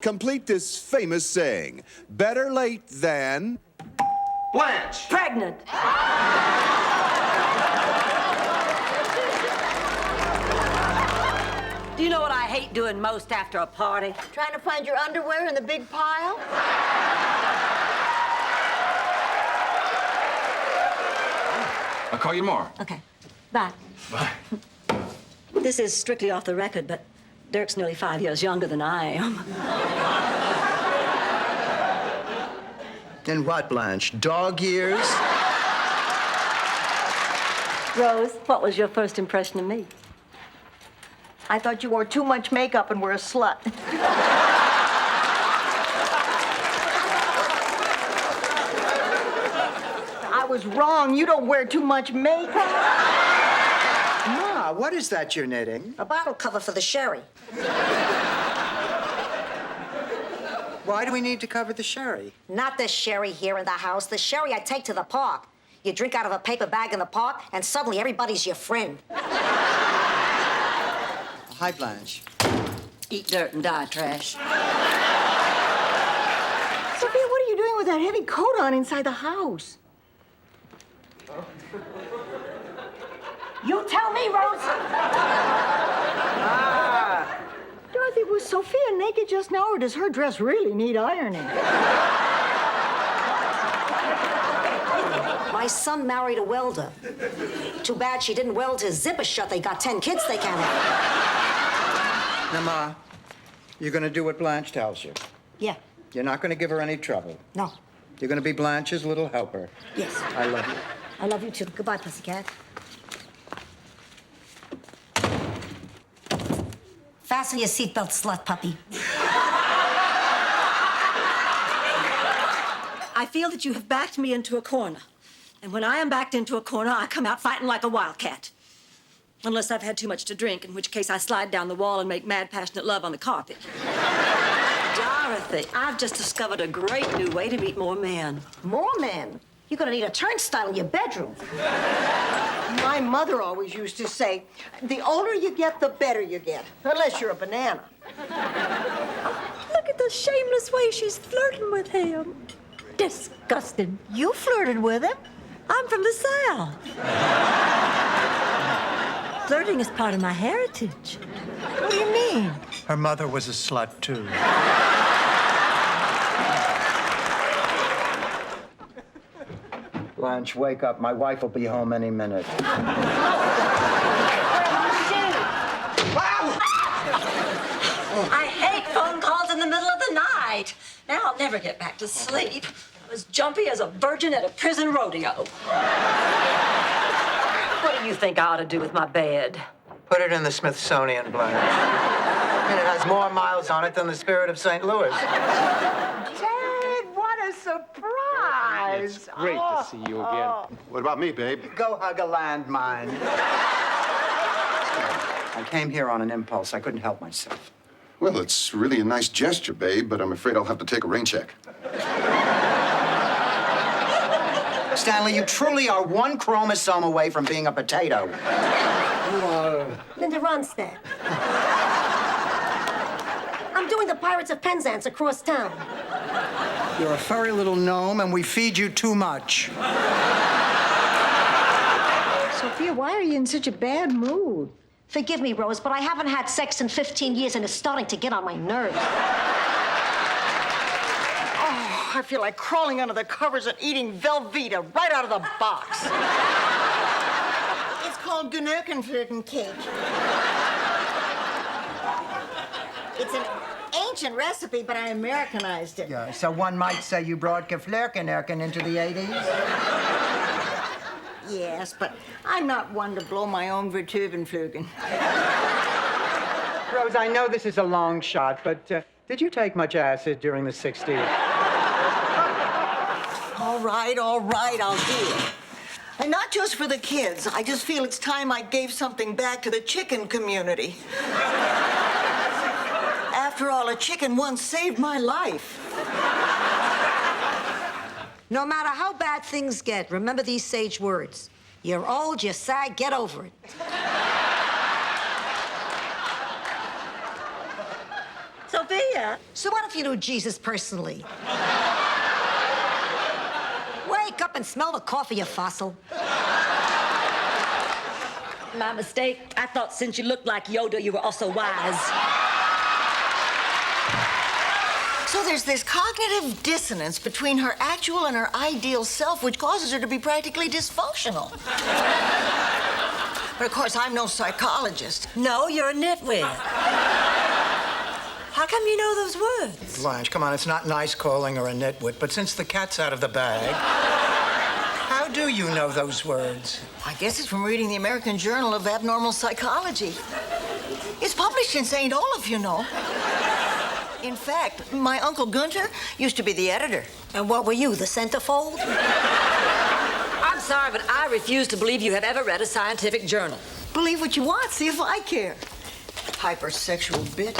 Complete this famous saying, better late than... Blanche. Pregnant. Do you know what I hate doing most after a party? Trying to find your underwear in the big pile? I'll call you tomorrow. Okay. Bye. Bye. This is strictly off the record, but Dirk's nearly 5 years younger than I am. In what, Blanche? Dog years? Rose, what was your first impression of me? I thought you wore too much makeup and were a slut. I was wrong. You don't wear too much makeup. Ma, what is that you're knitting? A bottle cover for the sherry. Why do we need to cover the sherry? Not the sherry here in the house. The sherry I take to the park. You drink out of a paper bag in the park, and suddenly everybody's your friend. Hi, Blanche. Eat dirt and die, trash. Sophia, what are you doing with that heavy coat on inside the house? You tell me, Rose. Dorothy, was Sophia naked just now, or does her dress really need ironing? My son married a welder. Too bad she didn't weld his zipper shut. They got 10 kids they can't have. Now, Ma, you're going to do what Blanche tells you. Yeah. You're not going to give her any trouble. No. You're going to be Blanche's little helper. Yes. I love you. I love you too. Goodbye, pussycat. Fasten your seatbelt, slut puppy. I feel that you have backed me into a corner. And when I am backed into a corner, I come out fighting like a wildcat. Unless I've had too much to drink, in which case I slide down the wall and make mad, passionate love on the carpet. Dorothy, I've just discovered a great new way to meet more men. More men? You're gonna need a turnstile in your bedroom. My mother always used to say, the older you get, the better you get. Unless you're a banana. Look at the shameless way she's flirting with him. Disgusting. You flirted with him. I'm from the South. Flirting is part of my heritage. What do you mean? Her mother was a slut, too. Blanche, wake up. My wife will be home any minute. I hate phone calls in the middle of the night. Now I'll never get back to sleep. I'm as jumpy as a virgin at a prison rodeo. What do you think I ought to do with my bed? Put it in the Smithsonian, Blanche. I mean, it has more miles on it than the Spirit of St. Louis. Dad, what a surprise. It's great to see you again. What about me, babe? Go hug a landmine. I came here on an impulse. I couldn't help myself. Well, it's really a nice gesture, babe, but I'm afraid I'll have to take a rain check. Stanley, you truly are one chromosome away from being a potato. Linda Ronstadt. I'm doing the Pirates of Penzance across town. You're a furry little gnome, and we feed you too much. Sophia, why are you in such a bad mood? Forgive me, Rose, but I haven't had sex in 15 years, and it's starting to get on my nerves. Oh, I feel like crawling under the covers and eating Velveeta right out of the box. It's called Gnuckenflirten cake. It's an ancient recipe, but I Americanized it. Yeah, so one might say you brought Geflerkenerken into the 80s? Yes, but I'm not one to blow my own Vertuvenflugen. Rose, I know this is a long shot, but did you take much acid during the 60s? All right, I'll do it. And not just for the kids. I just feel it's time I gave something back to the chicken community. After all, a chicken once saved my life. No matter how bad things get, remember these sage words. You're old, you're sad, get over it. Sophia! Yeah. So what if you knew Jesus personally? Wake up and smell the coffee, you fossil. My mistake. I thought since you looked like Yoda, you were also wise. So there's this cognitive dissonance between her actual and her ideal self, which causes her to be practically dysfunctional. But of course, I'm no psychologist. No, you're a nitwit. How come you know those words? Blanche, come on, it's not nice calling her a nitwit, but since the cat's out of the bag, how do you know those words? I guess it's from reading the American Journal of Abnormal Psychology. It's published in St. Olaf, you know. In fact, my Uncle Gunter used to be the editor. And what were you, the centerfold? I'm sorry, but I refuse to believe you have ever read a scientific journal. Believe what you want, see if I care. Hypersexual bitch.